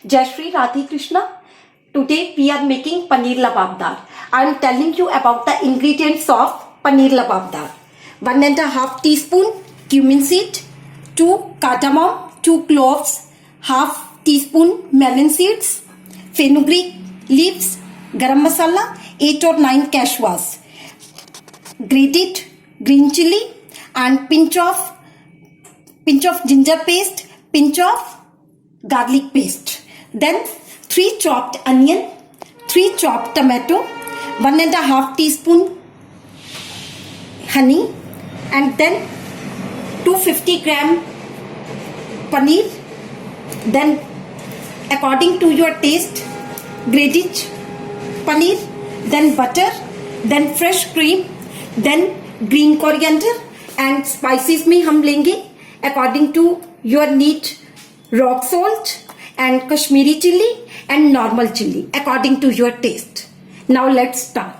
Jai Shri Radhe Krishna. Today we are making Paneer Lababdar. I am telling you about the ingredients of Paneer Lababdar. 1.5 teaspoon cumin seed, 2 cardamom, 2 cloves, half teaspoon melon seeds, fenugreek leaves, garam masala, 8 or 9 cashews, grated green chilli, and pinch of ginger paste, pinch of garlic paste. Then 3 chopped onion, 3 chopped tomato, 1.5 teaspoon honey, and then 250 gram paneer. Then according to your taste, grated paneer, then butter, then fresh cream, then green coriander, and spices में हम लेंगे according to your need rock salt and Kashmiri chili and normal chili according to your taste. Now let's start.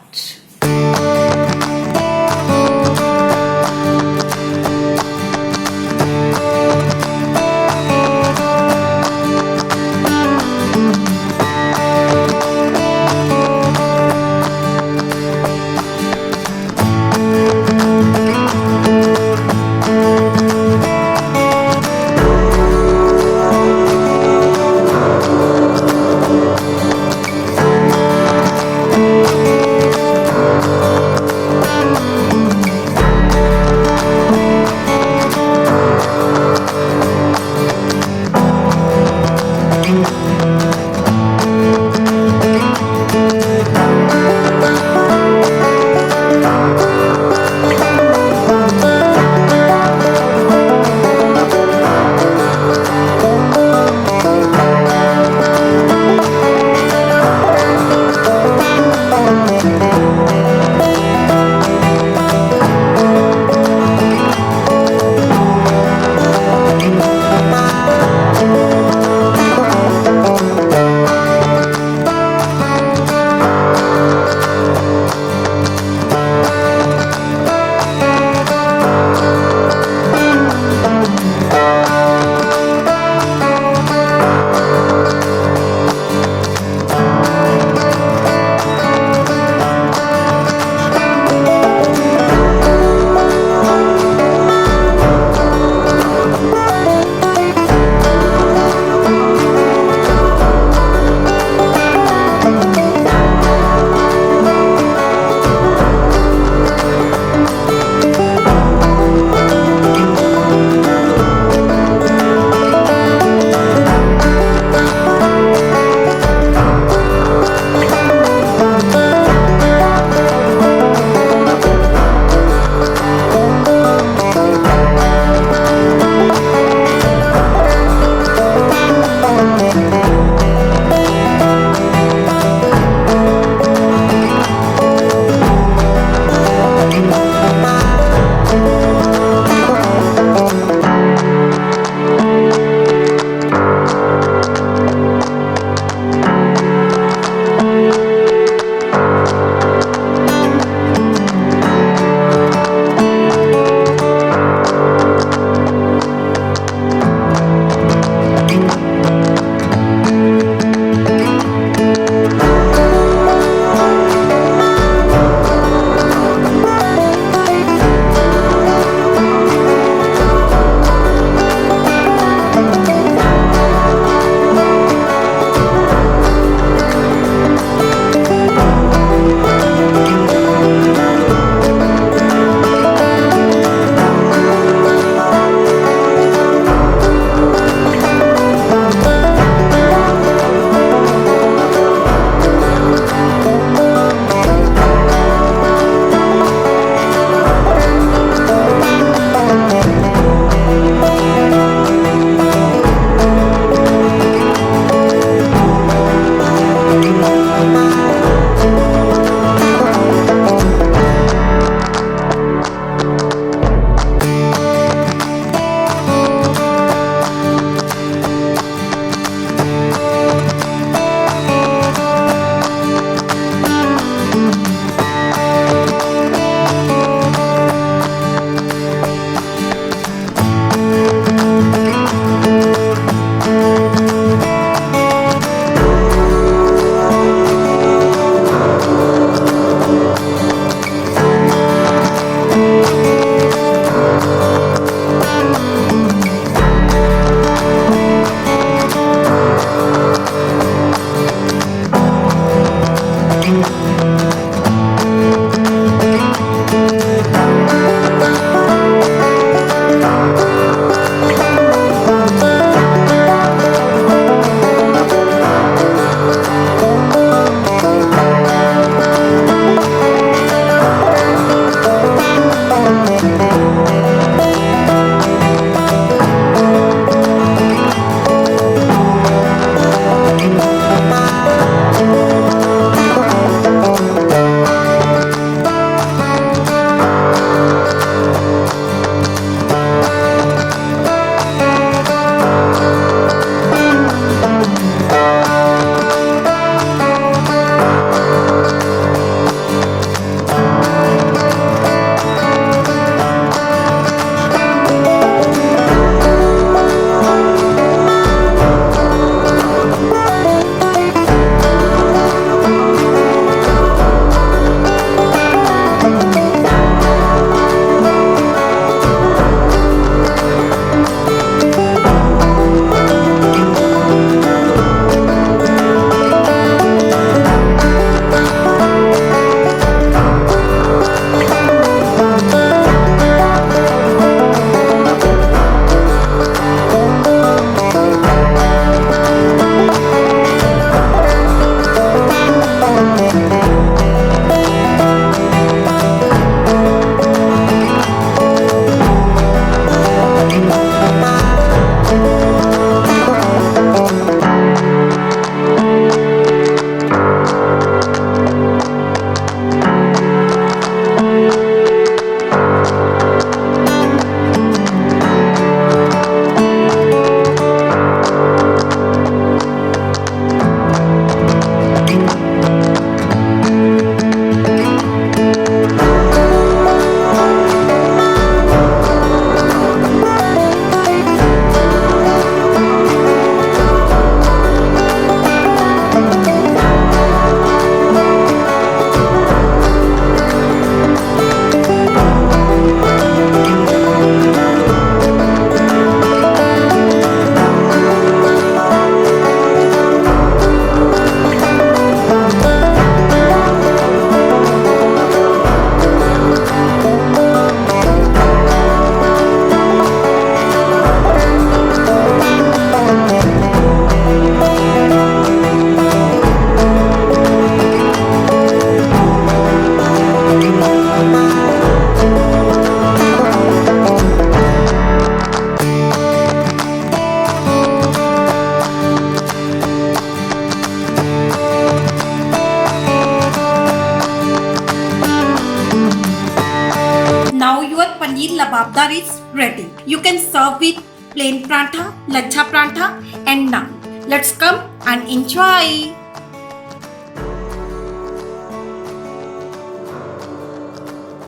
paneer lababdar is ready. You can serve with plain parantha, laccha parantha and naan. Let's come and enjoy.